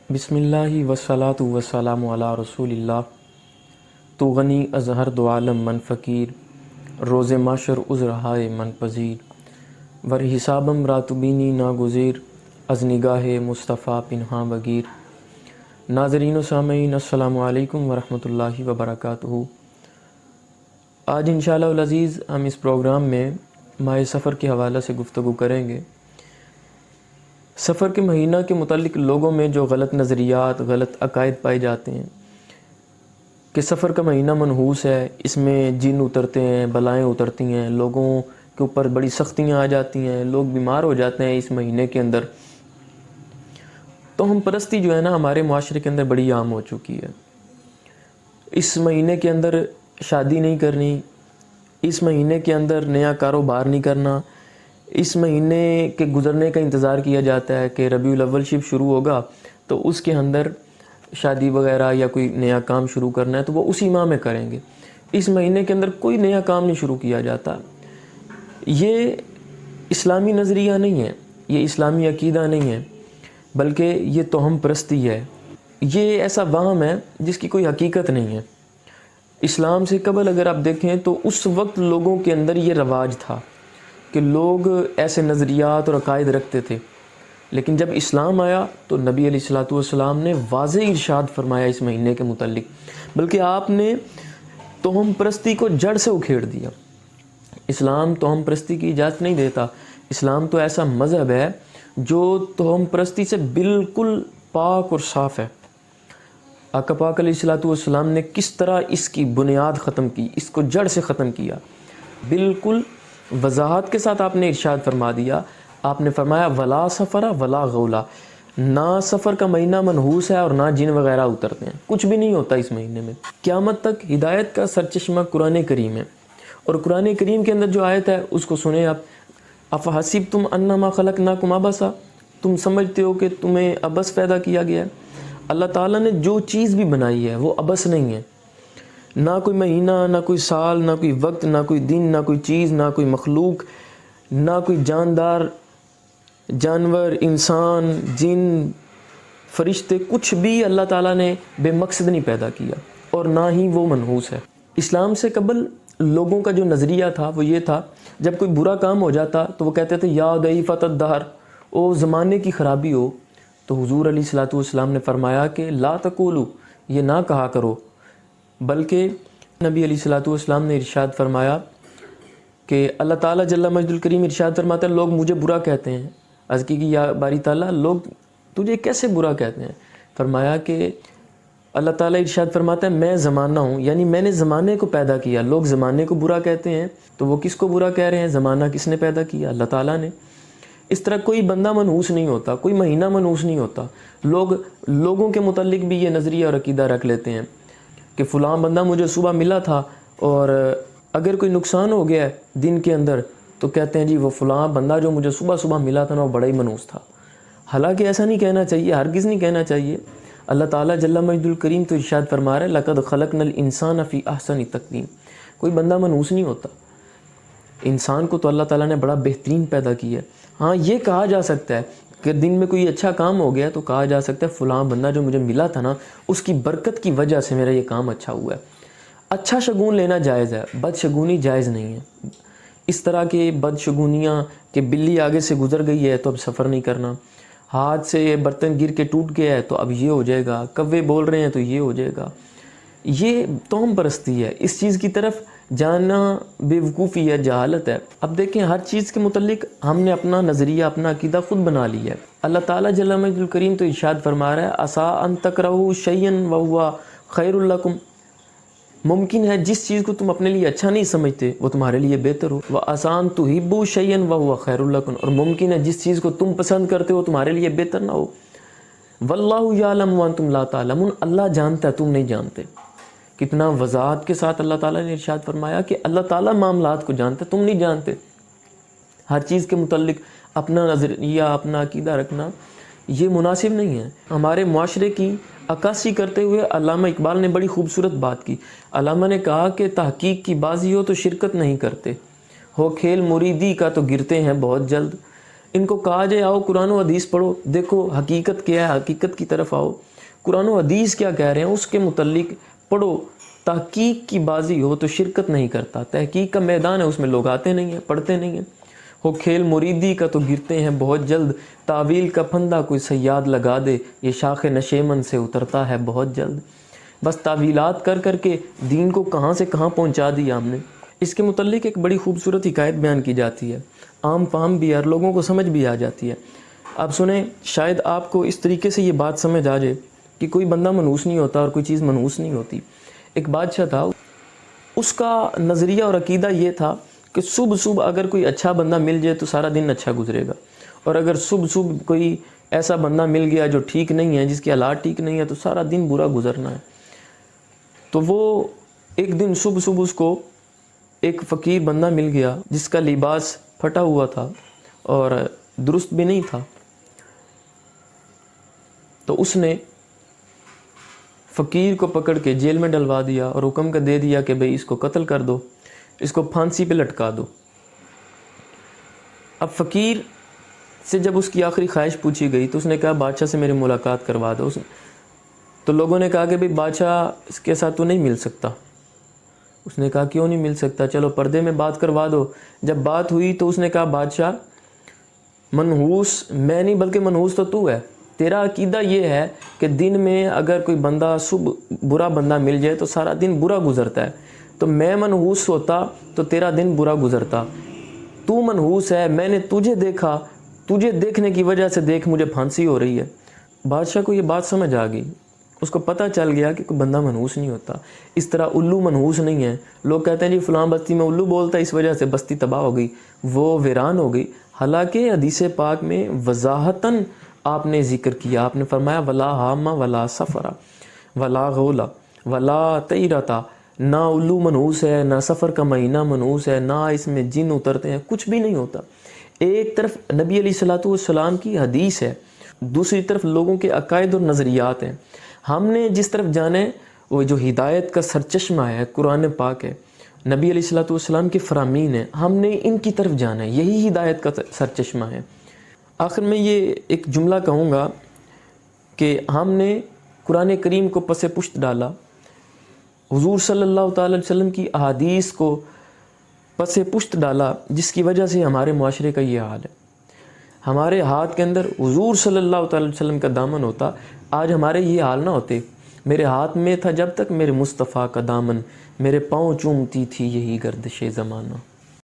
بسم اللہ وسلاۃ وسلام علی رسول اللہ تو غنی ازہر دو عالم من فقیر روز معاشر عذرہائے من پذیر ور حسابم راتبینی ناگزیر از نگاہ مصطفیٰ پنہاں بگیر۔ ناظرین و سامعین السلام علیکم ورحمۃ اللہ وبرکاتہ۔ آج انشاءاللہ العزیز ہم اس پروگرام میں ماہ سفر کے حوالے سے گفتگو کریں گے۔ سفر کے مہینہ کے متعلق لوگوں میں جو غلط نظریات، غلط عقائد پائے جاتے ہیں کہ سفر کا مہینہ منحوس ہے، اس میں جن اترتے ہیں، بلائیں اترتی ہیں، لوگوں کے اوپر بڑی سختیاں آ جاتی ہیں، لوگ بیمار ہو جاتے ہیں اس مہینے کے اندر۔ تو ہم پرستی جو ہے نا ہمارے معاشرے کے اندر بڑی عام ہو چکی ہے۔ اس مہینے کے اندر شادی نہیں کرنی، اس مہینے کے اندر نیا کاروبار نہیں کرنا، اس مہینے کے گزرنے کا انتظار کیا جاتا ہے کہ ربیع الاول شب شروع ہوگا تو اس کے اندر شادی وغیرہ یا کوئی نیا کام شروع کرنا ہے تو وہ اسی ماہ میں کریں گے۔ اس مہینے کے اندر کوئی نیا کام نہیں شروع کیا جاتا۔ یہ اسلامی نظریہ نہیں ہے، یہ اسلامی عقیدہ نہیں ہے، بلکہ یہ توہم پرستی ہے۔ یہ ایسا وہم ہے جس کی کوئی حقیقت نہیں ہے۔ اسلام سے قبل اگر آپ دیکھیں تو اس وقت لوگوں کے اندر یہ رواج تھا کہ لوگ ایسے نظریات اور عقائد رکھتے تھے، لیکن جب اسلام آیا تو نبی علیہ الصلوۃ والسلام نے واضح ارشاد فرمایا اس مہینے کے متعلق، بلکہ آپ نے توہم پرستی کو جڑ سے اکھیڑ دیا۔ اسلام توہم پرستی کی اجازت نہیں دیتا۔ اسلام تو ایسا مذہب ہے جو توہم پرستی سے بالکل پاک اور صاف ہے۔ آقا پاک علیہ الصلوۃ والسلام نے کس طرح اس کی بنیاد ختم کی، اس کو جڑ سے ختم کیا، بالکل وضاحت کے ساتھ آپ نے ارشاد فرما دیا۔ آپ نے فرمایا ولا سفر ولا غولا، نہ سفر کا مہینہ منحوس ہے اور نہ جن وغیرہ اترتے ہیں، کچھ بھی نہیں ہوتا اس مہینے میں۔ قیامت تک ہدایت کا سرچشمہ قرآن کریم ہے، اور قرآن کریم کے اندر جو آیت ہے اس کو سنیں آپ۔ افحسبتم انما خلقناکم عبثا، تم سمجھتے ہو کہ تمہیں عبث پیدا کیا گیا ہے؟ اللہ تعالیٰ نے جو چیز بھی بنائی ہے وہ عبث نہیں ہے۔ نہ کوئی مہینہ، نہ کوئی سال، نہ کوئی وقت، نہ کوئی دن، نہ کوئی چیز، نہ کوئی مخلوق، نہ کوئی جاندار، جانور، انسان، جن، فرشتے، کچھ بھی اللہ تعالیٰ نے بے مقصد نہیں پیدا کیا، اور نہ ہی وہ منحوس ہے۔ اسلام سے قبل لوگوں کا جو نظریہ تھا وہ یہ تھا، جب کوئی برا کام ہو جاتا تو وہ کہتے تھے یا ضعیفۃ الدہر، او زمانے کی خرابی ہو، تو حضور علیہ الصلوۃ والسلام نے فرمایا کہ لا تقولوا، یہ نہ کہا کرو، بلکہ نبی علیہ الصلوۃ والسلام نے ارشاد فرمایا کہ اللہ تعالیٰ جل مجد الکریم ارشاد فرماتا ہے لوگ مجھے برا کہتے ہیں۔ عرض کی کہ یا باری تعالیٰ لوگ تجھے کیسے برا کہتے ہیں؟ فرمایا کہ اللہ تعالیٰ ارشاد فرماتا ہے میں زمانہ ہوں، یعنی میں نے زمانے کو پیدا کیا۔ لوگ زمانے کو برا کہتے ہیں تو وہ کس کو برا کہہ رہے ہیں؟ زمانہ کس نے پیدا کیا؟ اللہ تعالیٰ نے۔ اس طرح کوئی بندہ منحوس نہیں ہوتا، کوئی مہینہ منحوس نہیں ہوتا۔ لوگوں کے متعلق بھی یہ نظریہ اور عقیدہ رکھ لیتے ہیں کہ فلاں بندہ مجھے صبح ملا تھا اور اگر کوئی نقصان ہو گیا ہے دن کے اندر تو کہتے ہیں جی وہ فلاں بندہ جو مجھے صبح ملا تھا نا وہ بڑا ہی منحوس تھا۔ حالانکہ ایسا نہیں کہنا چاہیے، ہرگز نہیں کہنا چاہیے۔ اللہ تعالیٰ جل مجد الکریم تو ارشاد فرما رہا ہے لقد خلقنا الانسان فی احسن تقویم، کوئی بندہ منحوس نہیں ہوتا۔ انسان کو تو اللہ تعالیٰ نے بڑا بہترین پیدا کیا ہے۔ ہاں یہ کہا جا سکتا ہے کہ دن میں کوئی اچھا کام ہو گیا تو کہا جا سکتا ہے فلاں بندہ جو مجھے ملا تھا نا اس کی برکت کی وجہ سے میرا یہ کام اچھا ہوا ہے۔ اچھا شگون لینا جائز ہے، بد شگونی جائز نہیں ہے۔ اس طرح کے بد شگونیاں کہ بلی آگے سے گزر گئی ہے تو اب سفر نہیں کرنا، ہاتھ سے برتن گر کے ٹوٹ گیا ہے تو اب یہ ہو جائے گا، کوے بول رہے ہیں تو یہ ہو جائے گا، یہ توہم پرستی ہے۔ اس چیز کی طرف جانا بے وقوفی ہے، جہالت ہے۔ اب دیکھیں ہر چیز کے متعلق ہم نے اپنا نظریہ، اپنا عقیدہ خود بنا لیا ہے۔ اللہ تعالیٰ جل مجد الکریم تو ارشاد فرما رہا ہے عسیٰ ان تکرہوا شیئا وہو خیر لکم، ممکن ہے جس چیز کو تم اپنے لیے اچھا نہیں سمجھتے وہ تمہارے لیے بہتر ہو، وعسیٰ ان تحبوا شیئا وہو خیر لکم، اور ممکن ہے جس چیز کو تم پسند کرتے ہو تمہارے لیے بہتر نہ ہو۔ واللہ یعلم وانتم لا تعلمون، اللہ جانتا ہے تم نہیں جانتے۔ کتنا وضاحت کے ساتھ اللہ تعالیٰ نے ارشاد فرمایا کہ اللہ تعالیٰ معاملات کو جانتا ہے، تم نہیں جانتے۔ ہر چیز کے متعلق اپنا نظریہ، اپنا عقیدہ رکھنا یہ مناسب نہیں ہے۔ ہمارے معاشرے کی عکاسی کرتے ہوئے علامہ اقبال نے بڑی خوبصورت بات کی۔ علامہ نے کہا کہ تحقیق کی بازی ہو تو شرکت نہیں کرتے، ہو کھیل مریدی کا تو گرتے ہیں بہت جلد، ان کو کہا جائے آؤ قرآن و حدیث پڑھو، دیکھو حقیقت کیا ہے، حقیقت کی طرف آؤ، قرآن و حدیث کیا کہہ رہے ہیں اس کے متعلق پڑھو۔ تحقیق کی بازی ہو تو شرکت نہیں کرتا، تحقیق کا میدان ہے اس میں لوگ آتے نہیں ہیں، پڑھتے نہیں ہیں۔ ہو کھیل مریدی کا تو گرتے ہیں بہت جلد، تعویل کا پھندا کوئی صیاد لگا دے، یہ شاخ نشیمن سے اترتا ہے بہت جلد۔ بس تعویلات کر کر کے دین کو کہاں سے کہاں پہنچا دیا ہم نے۔ اس کے متعلق ایک بڑی خوبصورت حکایت بیان کی جاتی ہے، عام فہم بھی ہے اور لوگوں کو سمجھ بھی آ جاتی ہے۔ آپ سنیں، شاید آپ کو اس طریقے سے یہ بات سمجھ آ جائے کہ کوئی بندہ منحوس نہیں ہوتا اور کوئی چیز منحوس نہیں ہوتی۔ ایک بادشاہ تھا، اس کا نظریہ اور عقیدہ یہ تھا کہ صبح اگر کوئی اچھا بندہ مل جائے تو سارا دن اچھا گزرے گا، اور اگر صبح کوئی ایسا بندہ مل گیا جو ٹھیک نہیں ہے، جس کے حالات ٹھیک نہیں ہے، تو سارا دن برا گزرنا ہے۔ تو وہ ایک دن صبح اس کو ایک فقیر بندہ مل گیا جس کا لباس پھٹا ہوا تھا اور درست بھی نہیں تھا۔ تو اس نے فقیر کو پکڑ کے جیل میں ڈلوا دیا اور حکم کا دے دیا کہ بھئی اس کو قتل کر دو، اس کو پھانسی پہ لٹکا دو۔ اب فقیر سے جب اس کی آخری خواہش پوچھی گئی تو اس نے کہا بادشاہ سے میری ملاقات کروا دو۔ تو لوگوں نے کہا کہ بھئی بادشاہ اس کے ساتھ تو نہیں مل سکتا۔ اس نے کہا کیوں نہیں مل سکتا، چلو پردے میں بات کروا دو۔ جب بات ہوئی تو اس نے کہا بادشاہ منحوس میں نہیں بلکہ منحوس تو تو ہے، تیرا عقیدہ یہ ہے کہ دن میں اگر کوئی بندہ صبح برا بندہ مل جائے تو سارا دن برا گزرتا ہے، تو میں منحوس ہوتا تو تیرا دن برا گزرتا۔ تو منحوس ہے، میں نے تجھے دیکھا، تجھے دیکھنے کی وجہ سے دیکھ مجھے پھانسی ہو رہی ہے۔ بادشاہ کو یہ بات سمجھ آ گئی، اس کو پتہ چل گیا کہ کوئی بندہ منحوس نہیں ہوتا۔ اس طرح الو منحوس نہیں ہے۔ لوگ کہتے ہیں جی فلاں بستی میں الو بولتا ہے اس وجہ سے بستی تباہ ہو گئی، وہ ویران ہو گئی۔ حالانکہ حدیث پاک میں وضاحتاً آپ نے ذکر کیا، آپ نے فرمایا ولا حامہ ولا سفرا ولا غولا ولا طیرتا، نہ الو منحوس ہے، نہ سفر کا مہینہ منحوس ہے، نہ اس میں جن اترتے ہیں، کچھ بھی نہیں ہوتا۔ ایک طرف نبی علیہ السلام کی حدیث ہے، دوسری طرف لوگوں کے عقائد اور نظریات ہیں۔ ہم نے جس طرف جانے وہ جو ہدایت کا سرچشمہ ہے قرآن پاک ہے، نبی علیہ السلام کے فرامین ہیں، ہم نے ان کی طرف جانا ہے، یہی ہدایت کا سرچشمہ ہے۔ آخر میں یہ ایک جملہ کہوں گا کہ ہم نے قرآن کریم کو پس پشت ڈالا، حضور صلی اللہ تعالی علیہ وسلم کی احادیث کو پس پشت ڈالا، جس کی وجہ سے ہمارے معاشرے کا یہ حال ہے۔ ہمارے ہاتھ کے اندر حضور صلی اللہ تعالی علیہ وسلم کا دامن ہوتا، آج ہمارے یہ حال نہ ہوتے۔ میرے ہاتھ میں تھا جب تک میرے مصطفیٰ کا دامن، میرے پاؤں چومتی تھی یہی گردش زمانہ۔